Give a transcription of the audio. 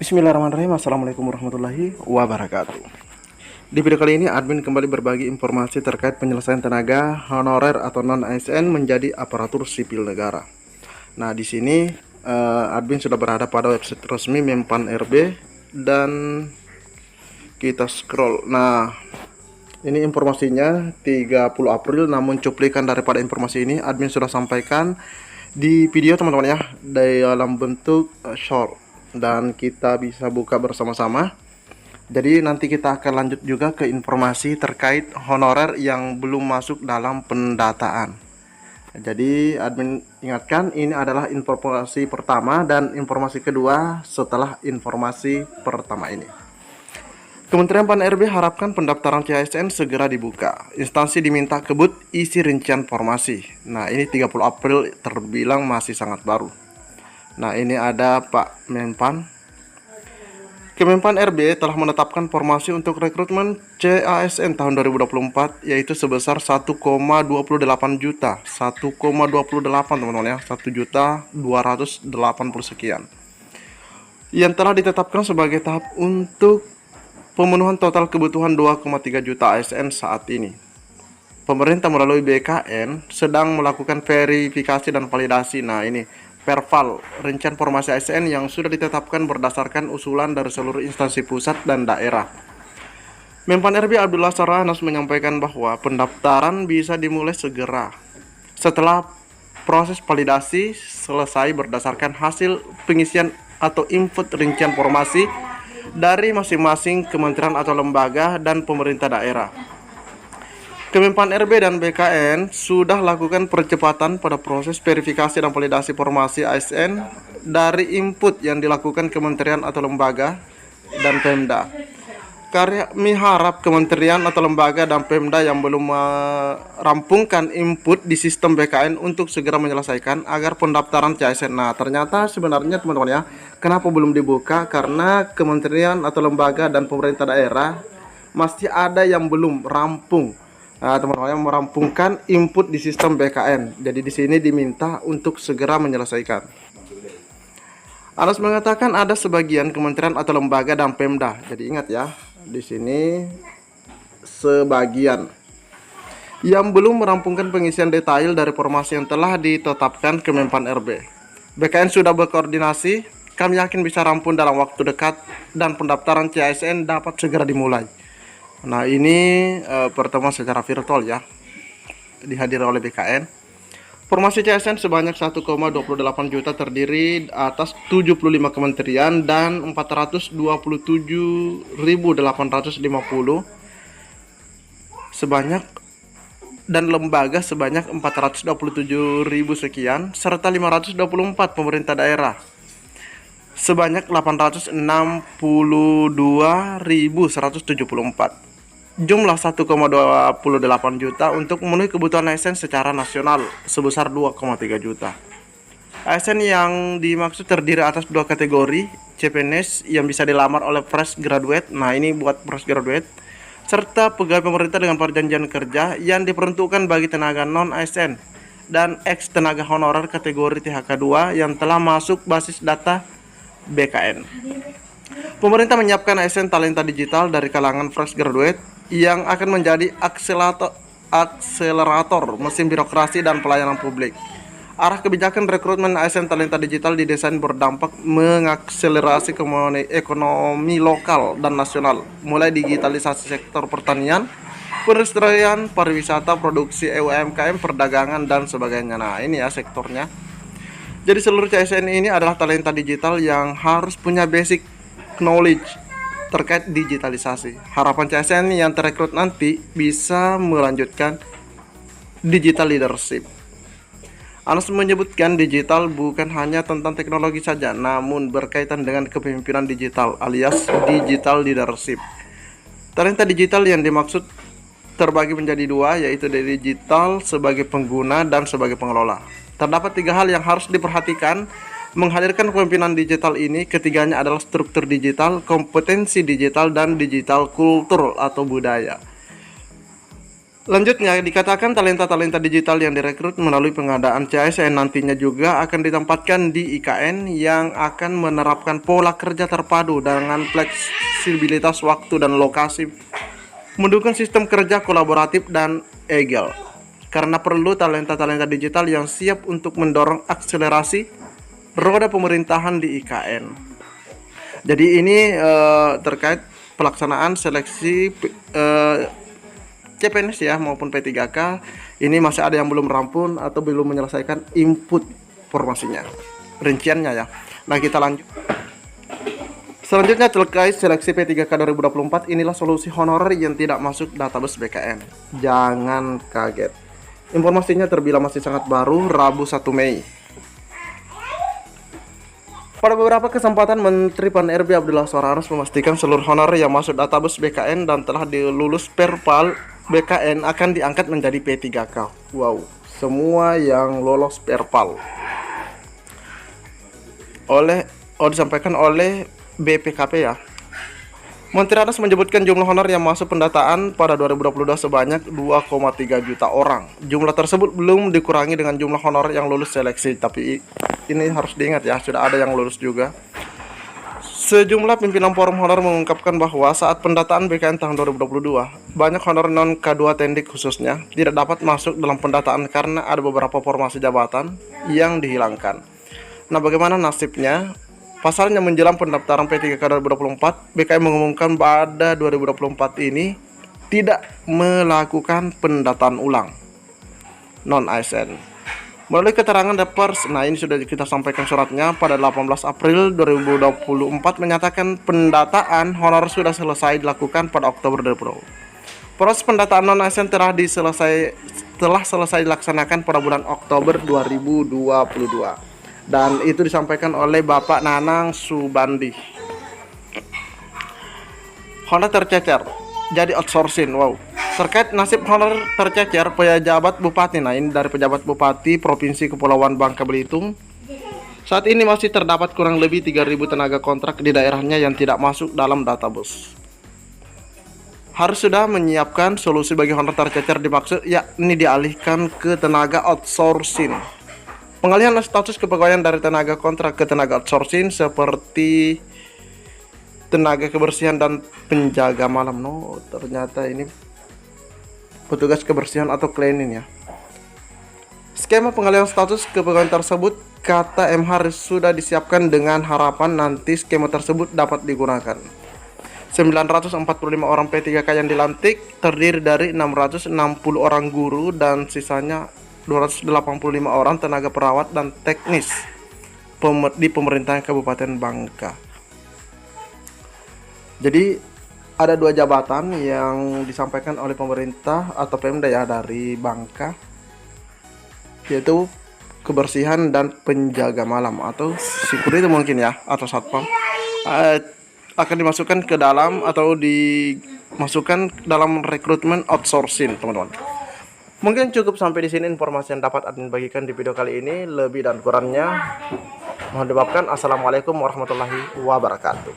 Bismillahirrahmanirrahim. Assalamualaikum warahmatullahi wabarakatuh. Di video kali ini admin kembali berbagi informasi terkait penyelesaian tenaga honorer atau non ASN menjadi aparatur sipil negara. Nah, di sini admin sudah berada pada website resmi Mempan RB dan kita scroll. Nah, ini informasinya 30 April, namun cuplikan daripada informasi ini admin sudah sampaikan di video teman-teman ya, dalam bentuk short, dan kita bisa buka bersama-sama. Jadi nanti kita akan lanjut juga ke informasi terkait honorer yang belum masuk dalam pendataan. Jadi admin ingatkan, ini adalah informasi pertama dan informasi kedua setelah informasi pertama ini. Kementerian Pan RB harapkan pendaftaran CASN segera dibuka. Instansi diminta kebut isi rincian formasi. Nah, ini 30 April terbilang masih sangat baru. Nah, ini ada Pak Menpan. Kemenpan RB telah menetapkan formasi untuk rekrutmen CASN tahun 2024 yaitu sebesar 1,28 juta. 1,28 teman-teman ya, 1.280 sekian. Yang telah ditetapkan sebagai tahap untuk pemenuhan total kebutuhan 2,3 juta ASN saat ini. Pemerintah melalui BKN sedang melakukan verifikasi dan validasi. Nah, ini Perval, rincian formasi ASN yang sudah ditetapkan berdasarkan usulan dari seluruh instansi pusat dan daerah. Menpan RB Abdullah Saranas menyampaikan bahwa pendaftaran bisa dimulai segera setelah proses validasi selesai berdasarkan hasil pengisian atau input rincian formasi dari masing-masing kementerian atau lembaga dan pemerintah daerah. Kemenpan RB dan BKN sudah lakukan percepatan pada proses verifikasi dan validasi formasi ASN dari input yang dilakukan kementerian atau lembaga dan Pemda. Kami harap kementerian atau lembaga dan Pemda yang belum merampungkan input di sistem BKN untuk segera menyelesaikan agar pendaftaran CASN. Nah, ternyata sebenarnya teman-teman ya, kenapa belum dibuka? Karena kementerian atau lembaga dan pemerintah daerah masih ada yang belum rampung. Nah, teman-teman yang merampungkan input di sistem BKN. Jadi di sini diminta untuk segera menyelesaikan. Anas mengatakan ada sebagian kementerian atau lembaga dan Pemda. Jadi ingat ya, di sini sebagian yang belum merampungkan pengisian detail dari formasi yang telah ditetapkan Kemenpan RB. BKN sudah berkoordinasi, kami yakin bisa rampung dalam waktu dekat dan pendaftaran CASN dapat segera dimulai. Nah, ini pertemuan secara virtual ya, dihadiri oleh BKN. Formasi CASN sebanyak 1,28 juta terdiri atas 75 kementerian dan 427.850 sebanyak, dan lembaga sebanyak 427.000 sekian, serta 524 pemerintah daerah sebanyak 862.174. Jumlah 1,28 juta untuk memenuhi kebutuhan ASN secara nasional sebesar 2,3 juta. ASN yang dimaksud terdiri atas dua kategori, CPNS yang bisa dilamar oleh fresh graduate, nah ini buat fresh graduate, serta pegawai pemerintah dengan perjanjian kerja yang diperuntukkan bagi tenaga non ASN dan ex tenaga honorer kategori THK2 yang telah masuk basis data BKN. Pemerintah menyiapkan ASN talenta digital dari kalangan fresh graduate yang akan menjadi akselerator mesin birokrasi dan pelayanan publik. Arah kebijakan rekrutmen ASN talenta digital didesain berdampak mengakselerasi ekonomi lokal dan nasional, mulai digitalisasi sektor pertanian, perindustrian, pariwisata, produksi UMKM, perdagangan, dan sebagainya. Nah, ini ya sektornya. Jadi seluruh CASN ini adalah talenta digital yang harus punya basic knowledge terkait digitalisasi. Harapan CASN yang terekrut nanti bisa melanjutkan digital leadership. Anas menyebutkan digital bukan hanya tentang teknologi saja, namun berkaitan dengan kepemimpinan digital alias digital leadership. Talenta digital yang dimaksud terbagi menjadi dua, yaitu digital sebagai pengguna dan sebagai pengelola. Terdapat tiga hal yang harus diperhatikan menghadirkan kepemimpinan digital ini. Ketiganya adalah struktur digital, kompetensi digital, dan digital kultur atau budaya. Lanjutnya, dikatakan talenta-talenta digital yang direkrut melalui pengadaan CSN nantinya juga akan ditempatkan di IKN yang akan menerapkan pola kerja terpadu dengan fleksibilitas waktu dan lokasi, mendukung sistem kerja kolaboratif dan agile. Karena perlu talenta-talenta digital yang siap untuk mendorong akselerasi roda pemerintahan di IKN. Jadi ini terkait pelaksanaan seleksi CPNS ya maupun P3K. Ini masih ada yang belum rampung atau belum menyelesaikan input informasinya, rinciannya ya. Nah, kita lanjut. Selanjutnya terkait seleksi P3K 2024, inilah solusi honorer yang tidak masuk database BKN. Jangan kaget. Informasinya terbilang masih sangat baru, Rabu 1 Mei. Pada beberapa kesempatan, Menteri Pan-RB Abdullah Suara harus memastikan seluruh honorer yang masuk database BKN dan telah dilulus perpal BKN akan diangkat menjadi P3K. Wow, semua yang lolos perpal disampaikan oleh BPKP ya. Menteri Anas menyebutkan jumlah honor yang masuk pendataan pada 2022 sebanyak 2,3 juta orang. Jumlah tersebut belum dikurangi dengan jumlah honor yang lulus seleksi, tapi ini harus diingat ya, sudah ada yang lulus juga. Sejumlah pimpinan forum honor mengungkapkan bahwa saat pendataan BKN tahun 2022, banyak honor non K2 Tendik khususnya tidak dapat masuk dalam pendataan karena ada beberapa formasi jabatan yang dihilangkan. Nah, bagaimana nasibnya? Pasalnya menjelang pendaftaran P3K 2024, BKN mengumumkan pada 2024 ini tidak melakukan pendataan ulang non-ASN. Melalui keterangan Depers, nah ini sudah kita sampaikan suratnya pada 18 April 2024 menyatakan pendataan honor sudah selesai dilakukan pada Oktober 2020. Proses pendataan non-ASN telah selesai dilaksanakan pada bulan Oktober 2022. Dan itu disampaikan oleh Bapak Nanang Subandi. Honor tercecer jadi outsourcing. Wow. Terkait nasib honor tercecer pejabat bupati, nah ini dari pejabat bupati Provinsi Kepulauan Bangka Belitung. Saat ini masih terdapat kurang lebih 3.000 tenaga kontrak di daerahnya yang tidak masuk dalam database. Harus sudah menyiapkan solusi bagi honor tercecer dimaksud yakni dialihkan ke tenaga outsourcing. Pengalihan status kepegawaian dari tenaga kontrak ke tenaga outsourcing seperti tenaga kebersihan dan penjaga malam. No, ternyata ini petugas kebersihan atau cleaning ya. Skema pengalihan status kepegawaian tersebut kata MH sudah disiapkan dengan harapan nanti skema tersebut dapat digunakan. 945 orang P3K yang dilantik terdiri dari 660 orang guru dan sisanya 285 orang tenaga perawat dan teknis di pemerintahan Kabupaten Bangka. Jadi ada 2 jabatan yang disampaikan oleh pemerintah atau Pemda ya dari Bangka, yaitu kebersihan dan penjaga malam atau security mungkin ya, atau satpam, akan dimasukkan ke dalam atau dimasukkan dalam rekrutmen outsourcing, teman-teman. Mungkin cukup sampai di sini informasi yang dapat admin bagikan di video kali ini. Lebih dan kurangnya mohon dimaafkan. Assalamualaikum warahmatullahi wabarakatuh.